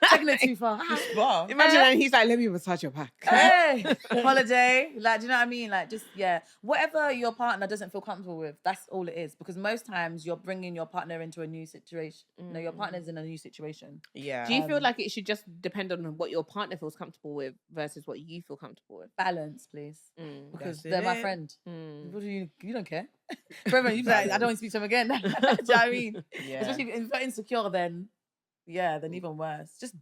Taking it too far. Bar. Imagine and he's like, let me massage your back. Hey, holiday. Like, do you know what I mean? Like, just, whatever your partner doesn't feel comfortable with, that's all it is. Because most times you're bringing your partner into a new situation. No, your partner's in a new situation. Yeah. Do you feel like it should just depend on what your partner feels comfortable with versus what you feel comfortable with? Balance, please. Because That's they're my it. friend. What do you don't care. Forever, you like, I don't want to speak to them again. Do you know what I mean? Yeah. Especially if you're insecure, then even worse. Just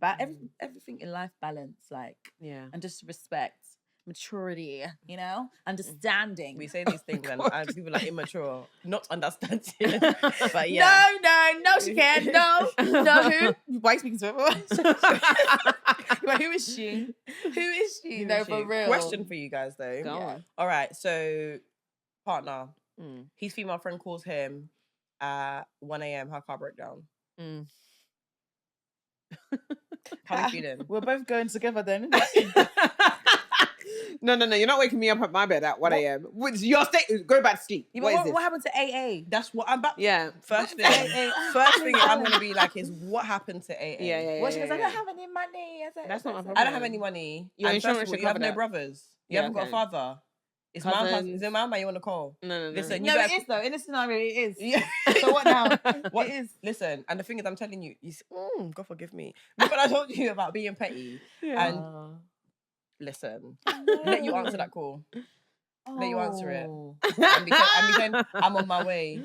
everything in life, balance, like, and just respect, maturity, understanding. We say these things and people are like immature, not understanding. But yeah. No, she can't. No, who? Why are you speaking to her? But who is she? Who is she? Who No, is for she? real. Question for you guys though. Go on. All right, so partner, his female friend calls him at 1 a.m. Her car broke down. How are you feeling? We're both going together then. No, you're not waking me up at my bed at 1 a.m. Your state, go back to sleep. Yeah, What is but this? what happened to AA? That's what I'm back. Yeah. First thing I'm gonna be like is what happened to AA? Yeah. Well, she goes, I don't have any money. I said, That's not my problem. I don't have any money. Your And insurance first of all, should you have cover no that. brothers. You Yeah, haven't got a okay. father. Is Cousins. it my man you want to call? No. Listen, No, you it better- is though. In this scenario, it is. Yeah. So what now? What It is. Listen, and the thing is, I'm telling you, God forgive me. Look what I told you about being petty. And listen, let you answer that call. Let you answer it. And be saying, I'm on my way.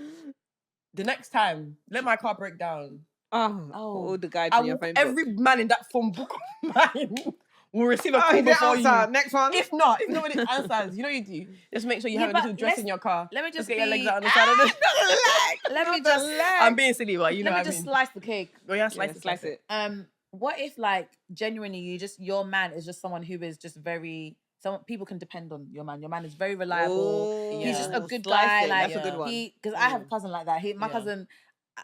The next time, let my car break down. All the guys in your phone book. Every man in that phone book of mine will receive a call he didn't before answer. you. Next one. If not when it answers, you know you do. Just make sure you have a but little dress in your car. let me just get your legs be- out on the side of the. Let me just. I'm being silly, but you know Let me what I just mean. slice the cake. Oh yeah, slice it. What if like genuinely your man is just someone who is just very. Some people can depend on your man. Your man is very reliable. Ooh, He's just a good slice guy. it. Like That's a good one. because I have a cousin like that. My Yeah. cousin,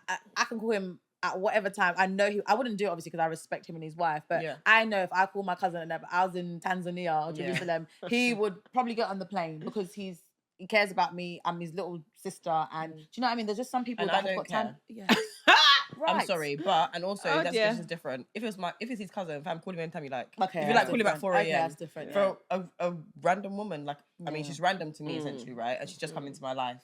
I can call him at whatever time. I know I wouldn't do it obviously because I respect him and his wife. But Yeah. I know if I call my cousin and I was in Tanzania or Jerusalem, he would probably get on the plane because he cares about me. I'm his little sister, and do you know what I mean? There's just some people And that I have don't got time. care. Yeah. Right. I'm sorry, but and also Oh, that's dear. just different. If it's his cousin, if I'm calling him anytime you like. Okay. If you like call him at 4 a.m. Okay, that's different. For a random woman, like I mean, Yeah. she's random to me essentially, right? And she's just come into my life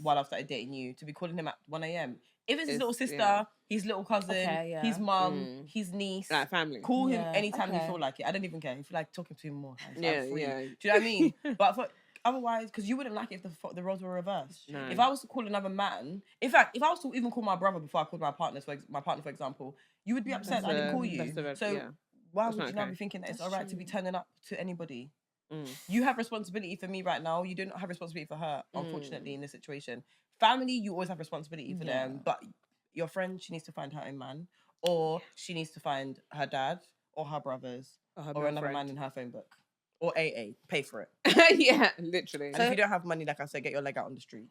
while I've started dating you. To be calling him at 1 a.m. If it's his little sister, his little cousin, his mum, his niece, Like family. call him Yeah, anytime you okay. feel like it. I don't even care. If you like talking to him more, I'm Yeah, free. yeah. Do you know what I mean? But for otherwise, because you wouldn't like it if the roles were reversed. No. If I was to call another man, in fact, if I was to even call my brother before I called my partner, for example, you would be upset that I didn't call you. Why That's would not you now okay. be thinking that it's That's all right to be true. turning up to anybody? You have responsibility for me right now. You don't have responsibility for her, unfortunately, in this situation. Family, you always have responsibility for them, but your friend, she needs to find her own man, or she needs to find her dad, or her brothers, or another man in her phone book, or AA. Pay for it. Yeah, literally. And if you don't have money, like I said, get your leg out on the street.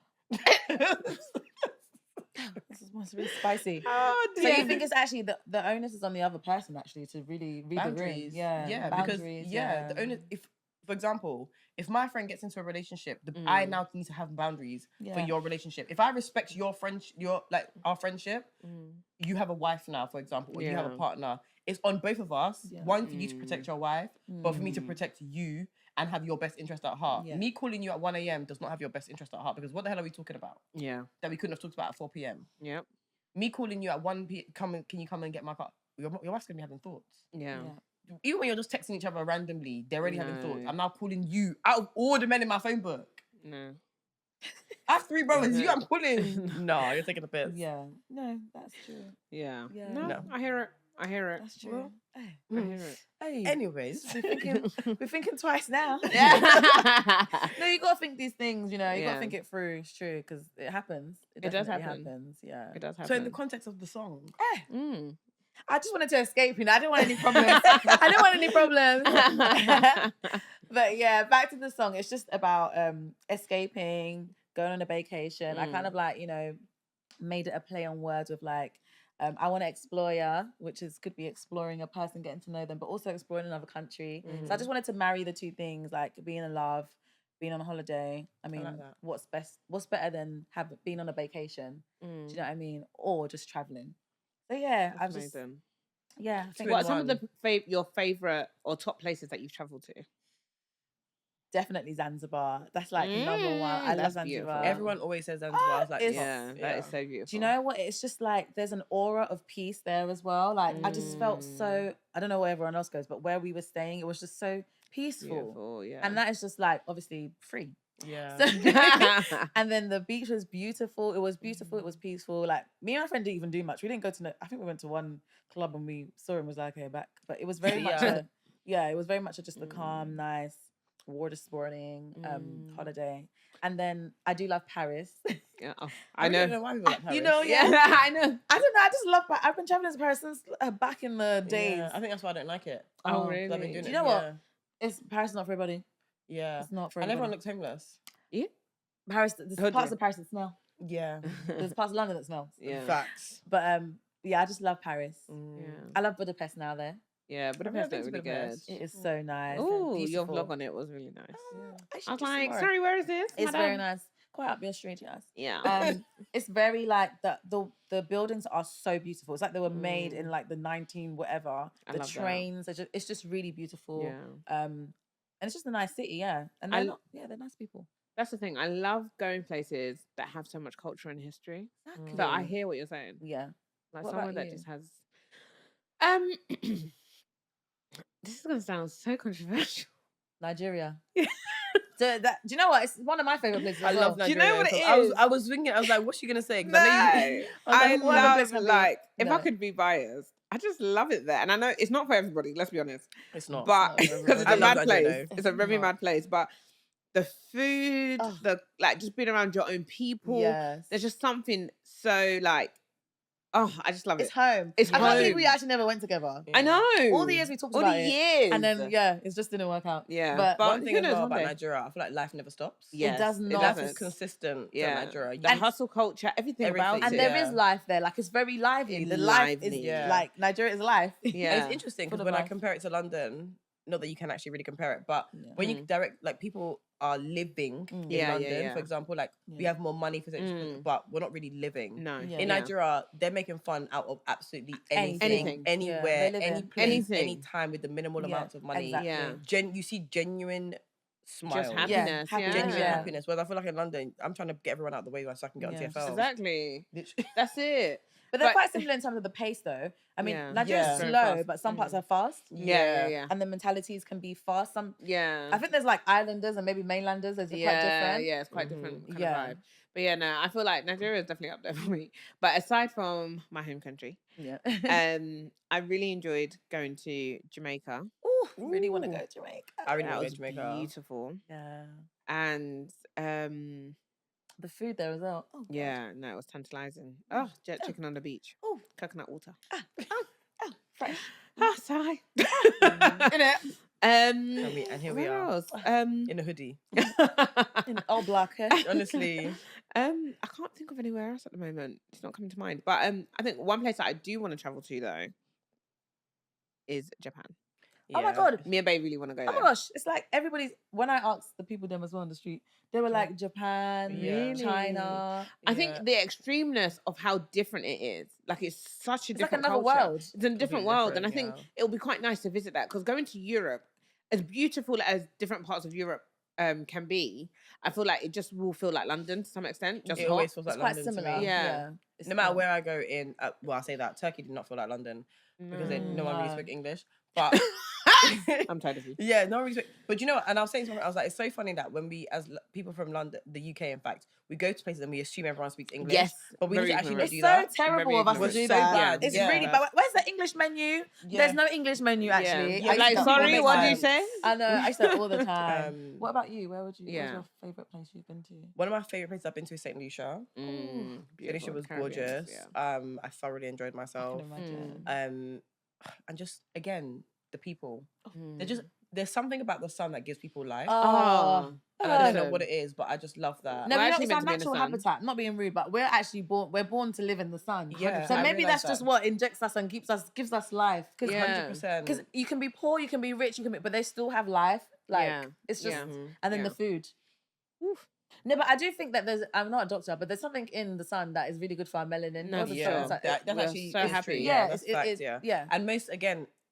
This is really spicy. Oh, So you think it's actually the onus is on the other person actually to really read the room? Boundaries. Yeah, because boundaries, the onus. If, for example, if my friend gets into a relationship, I now need to have boundaries for your relationship. If I respect your friendship, our friendship, you have a wife now, for example, or you have a partner. It's on both of us. Yeah. One, for you to protect your wife, but for me to protect you and have your best interest at heart. Yeah. Me calling you at 1 a.m. does not have your best interest at heart, because what the hell are we talking about Yeah. that we couldn't have talked about at 4 p.m.? Yep. Me calling you at 1 p.m. Can you come and get my car? Your wife's gonna be having thoughts. Yeah. Even when you're just texting each other randomly, they're already having thoughts. No. I'm now calling you out of all the men in my phone book. No. I have 3 brothers. You, I'm calling. No, you're taking the piss. Yeah. No, that's true. Yeah. Yeah. No, I hear it. I hear it. That's true. Hey. I hear it. Hey. Anyways, We're thinking twice now. Yeah. No, you gotta think these things. You know, you Yeah. gotta think it through. It's true because it happens. It does definitely happen. Happens. Yeah. It does happen. so in the context of the song, Mm. I just wanted to escape. You know, I didn't want any problems. I didn't want any problems. But yeah, back to the song. It's just about escaping, going on a vacation. I kind of made it a play on words with I want to explore ya, which could be exploring a person, getting to know them, but also exploring another country. So I just wanted to marry the two things, like being in love being on a holiday. I mean, like that. what's better than being on a vacation? Do you know what I mean? Or just traveling. So yeah, That's I've just amazing. I think What are some of the your favorite or top places that you've traveled to? definitely Zanzibar. That's like number one. I love that's Zanzibar. beautiful. Everyone always says Zanzibar. I was like, That is so beautiful. Do you know what? It's just like there's an aura of peace there as well. Like I just felt so. I don't know where everyone else goes, but where we were staying, it was just so peaceful. Beautiful, yeah. And that is just like obviously free. Yeah. So, and then the beach was beautiful. It was beautiful. It was peaceful. Like me and my friend didn't even do much. We didn't go to. I think we went to one club and we saw him. Was like, okay, back. But it was very much. It was very much just a calm, nice, water sporting holiday. And then I do love Paris. Yeah, I don't know why people like Paris. You know, yeah, I know. I don't know. I just love. I've been traveling to Paris since back in the days. Yeah, I think that's why I don't like it. Oh, really? I've been doing Do it, you know what? It's Paris is not for everybody. Yeah. It's not for And everybody. everyone looks homeless. Yeah. Paris. There's parts of Paris that smell. Yeah. There's parts of London that smell. Yeah. Facts. But yeah, I just love Paris. Yeah. I love Budapest now. There. Yeah, Budapest been is to really good. Budapest. It is so nice. Oh, and your beautiful. vlog on it was really nice. I was like, sorry, where is this? It's madam? very nice. Quite up your street, yes. Yeah. It's very like the buildings are so beautiful. It's like they were made in like the 19 whatever. The love that. trains, it's just really beautiful. Yeah. And it's just a nice city, yeah. And they're nice people. That's the thing. I love going places that have so much culture and history. Exactly. But I hear what you're saying. Yeah. Like What somewhere about that you? just has. This is gonna sound so controversial. Nigeria. So do you know what? It's one of my favorite places. I as love well. Nigeria. Do you know what it So is? I was thinking, I was like, what's she going to say? 'Cause No, I I what other place love have like you- if I No. could be biased, I just love it there. And I know it's not for everybody. Let's be honest. It's not. But it's not because it's I a love mad Nigeria, place, though. it's a very not. mad place. But the food, Oh. the like, just being around your own people. Yes. There's just something so like, oh, I just love It's it. home. It's I can't believe home. we actually never went together. I know. All the years we talked All about the it. years, And then it just didn't work out. yeah. but One thing who as knows, well one about day. Nigeria, I feel like life never stops. Yes, it does not. Life doesn't. is consistent Yeah, to Nigeria. the hustle culture, everything about Everything. And it. there is life there. Like it's very lively. The life is Lively. Yeah. like Nigeria is life. Yeah. And it's interesting Full because of when I life. compare it to London, not that you can actually really compare it, but Yeah. when you direct, like people are living in Yeah, London, yeah. for example, like we Yeah. have more money for things, but we're not really living. No. Yeah. In Nigeria, they're making fun out of absolutely anything, Anything. Yeah, anywhere, they live any in. place, Anything. any time with the minimal Yeah, amounts of money. exactly. Yeah. You see genuine smiles. Just happiness. Yeah. Genuine Yeah. happiness. Whereas I feel like in London, I'm trying to get everyone out of the way so I can get Yeah. on TFL. Exactly. Literally. That's it. But they're But- quite similar in terms of the pace, though. I mean, Yeah. Nigeria's Yeah. Very slow, fast. but some parts are fast. Yeah. And the mentalities can be fast. Some, Yeah. I think there's like islanders and maybe mainlanders. They're quite different. Yeah, it's quite different kind Yeah. of vibe. But yeah, no, I feel like Nigeria is definitely up there for me. But aside from my home country, Yeah. I really enjoyed going to Jamaica. Ooh, really want to go to Jamaica. I really That want was to go to Jamaica. beautiful. Yeah. And The food there as well. Oh, God. yeah, no, it was tantalizing. Oh, jerk chicken on the beach. Oh. Coconut water. Fresh. Ah, sigh. In it. And here we where are. else? In a hoodie. In all black hair. Honestly. I can't think of anywhere else at the moment. It's not coming to mind. But I think one place that I do want to travel to though is Japan. Oh my Yeah. God. Me and Babe really want to go Oh there. my gosh. It's like everybody's, when I asked the people them as well on the street, they were like Japan, Really? China. I Yeah. think the extremeness of how different it is, like it's such a It's like different another culture. world. It's a different Completely world, and I different, think yeah. it'll be quite nice to visit that because going to Europe, as beautiful as different parts of Europe can be, I feel like it just will feel like London to some extent. Just It hot. always feels It's like quite London to similar. me. Yeah. It's No matter similar. where I go in, well, I say that Turkey did not feel like London because no one really No. spoke English. But I'm tired of you. yeah, no one really spoke. But you know what? And I was saying something. I was like, it's so funny that when we, as people from London, the UK, in fact, we go to places and we assume everyone speaks English. Yes, but we need very to actually ignorant. not It's do so that. terrible Very of us to ignorant. do So that. bad, It's yeah. really bad. Where's the English menu? Yeah. There's no English menu actually. Yeah. I Like, used to sorry, all what the do you time. say? I know. I used to all the time. What about you? What's Yeah. your favorite place you've been to? One of my favorite places I've been to is St. Lucia. Mm, St. Lucia was Caribbean, gorgeous. yeah. I thoroughly enjoyed I myself. can imagine. And just again, the people. Mm. There's something about the sun that gives people life. Oh, and I don't know what it is, but I just love that. No, We're we know actually it's our meant to be in the natural sun. habitat. Not being rude, but we're actually born. We're born to live in the sun. Yeah, So I maybe realise that's just that. what injects us and gives us life. Because Yeah. 100%. you can be poor, you can be rich, but they still have life. Like Yeah. it's just, Yeah. and then Yeah. the food. No, but I do think that I'm not a doctor, but there's something in the sun that is really good for our melanin. No, All the for sun, sure. That's actually so is happy. true. Yeah, that's it fact, is. yeah. Yeah. And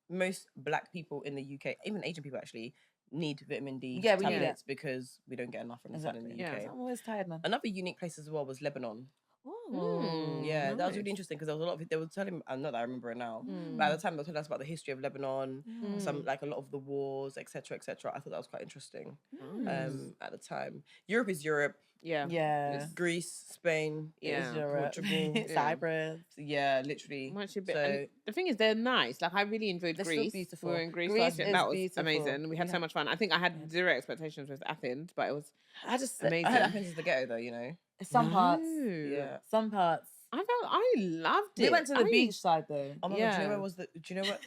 most black people in the UK, even Asian people actually, need vitamin D Yeah, we need tablets because we don't get enough from the sun in the UK. I'm always tired, man. Another unique place as well was Lebanon. Nice. That was really interesting because there was a lot of they were telling. Not that I remember it now, but at the time they were telling us about the history of Lebanon, some like a lot of the wars, etc., etc. I thought that was quite interesting. At the time, Europe is Europe. Yeah. Greece, Spain, Portugal, Cyprus. Yeah, literally. And the thing is, they're nice. Like, I really enjoyed They're so Greece. beautiful. We were in Greece Greece last year. That is was beautiful. amazing. We had so much fun. I think I had zero expectations with Athens, but it was amazing. I heard Athens is the ghetto though, you know. Some parts. Yeah. Some parts. I loved it. We went to the beach side though. Oh my god, do you know where was the? Do you know what?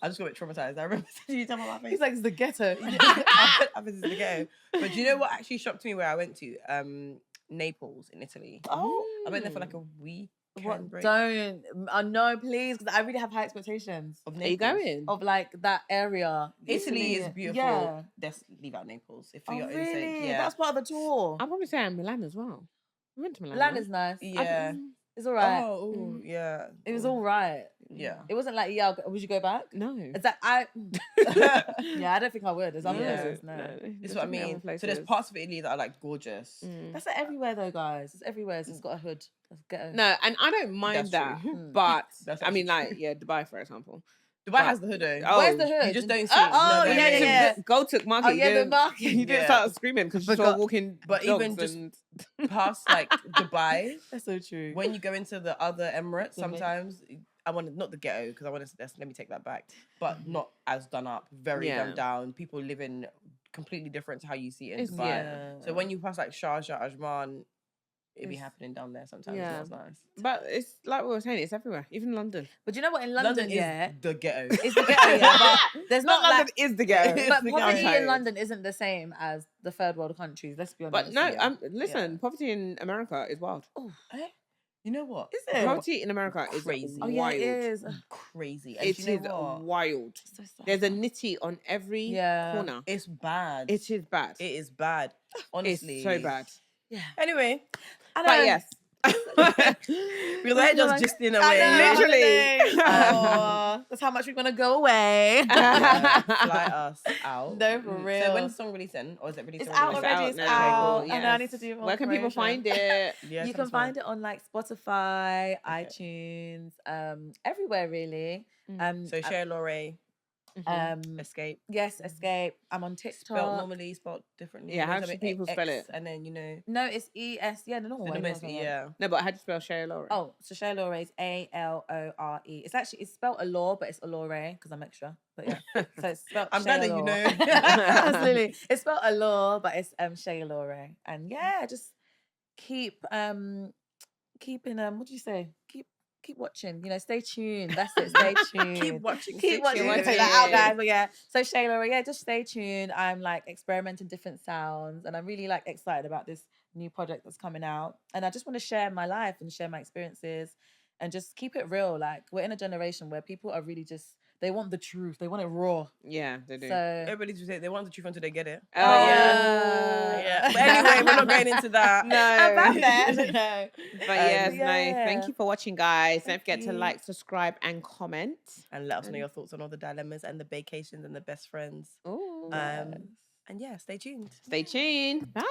I just got a bit traumatized. I remember you tell me my face. He's like, it's the ghetto. Athens is the ghetto. But do you know what actually shocked me where I went to? Naples in Italy. I went there for like a week. Break. Don't. No, please, because I really have high expectations. Of Are you going? Of like that area. Italy is beautiful. Yeah. Let's leave out Naples. If Oh, for your own really? sake. Yeah. That's part of the tour. I'll probably say Milan as well. We went to Milan. Milan is nice. Yeah. It's all right. Oh, yeah. It was all right. Yeah. It wasn't like, would you go back? No. It's like, I don't think I would. There's other places. No. This is what I mean. So there's parts of Italy that are like gorgeous. That's like everywhere though, guys. It's everywhere. It's got a hood. It's ghetto. No, and I don't mind That's that. true. But That's I mean, actually like, Dubai, for example. Dubai has the hood though. Oh, Where's the hood? You just don't see it. Oh, No, yeah, no, yeah. Go to market. Oh, yeah, the market. You didn't Yeah. start screaming because you saw walking but dogs even just and... past like Dubai, That's so true. when you go into the other Emirates, sometimes I want to, not the ghetto because I want to. Let me take that back. But not as done up, very dumbed down. People living completely different to how you see it in Dubai. So when you pass like Sharjah, Ajman, it be happening down there sometimes. Yeah. It's nice. But it's like we were saying, it's everywhere, even London. But you know what? In London, is the ghetto. it's the ghetto, yeah. But there's Not not London is the ghetto. But the poverty ghetto. in London isn't the same as the third world countries. Let's be honest. But no, listen, poverty in America is wild. You know what? Is it? Poverty in America is Crazy. Oh wild. yeah, it is. Crazy. And It do you is know what? wild. So sad. There's a nitty on every corner. It's bad. It is bad. It is bad. Honestly. It's so bad. Yeah. Anyway, I But know. yes. because they're just gisting away. Literally. That's how much we're gonna go away. Yeah, fly us out. No, for real. So when's the song releasing? Or is it releasing? It's out already? already. It's now. out. Okay, cool, I know I yes. need to do more. Where can people promotion. find it? Yeah, You can find it on like Spotify, iTunes, everywhere really. So Shay, Aloré, Escape. Yes, Escape. I'm on TikTok. Spelled normally, spelled differently. Yeah, how There's should a people spell X, it? And then, you know. No, it's ES. Yeah, the normal The way. domestic, yeah. No, but how do you spell Shay Aloré? Oh, so Shay Aloré is Alore. It's spelled Alore, but it's Aloré because I'm extra. But yeah, so it's spelled. I'm glad that you know. Absolutely, it's spelled Alore, but it's Shay Aloré. And yeah, just keep keeping what do you say? Keep watching. You know, stay tuned. That's it. Stay tuned. Keep watching. Keep watching. You can take that out, guys. But yeah, so Shay Aloré, yeah, just stay tuned. I'm like experimenting different sounds, and I'm really like excited about this new project that's coming out. And I just want to share my life and share my experiences, and just keep it real. Like we're in a generation where people are really just they want the truth. They want it raw. Yeah, they do. So Everybody's just say they want the truth until they get it. Oh, Yeah. But anyway, we're not going into that. No. about that. No. But yes, no. Yeah. Thank you for watching, guys. Don't forget to you. like, subscribe, and comment. And let us know your thoughts on all the dilemmas and the vacations and the best friends. Ooh. And yeah, stay tuned. Stay tuned. Bye.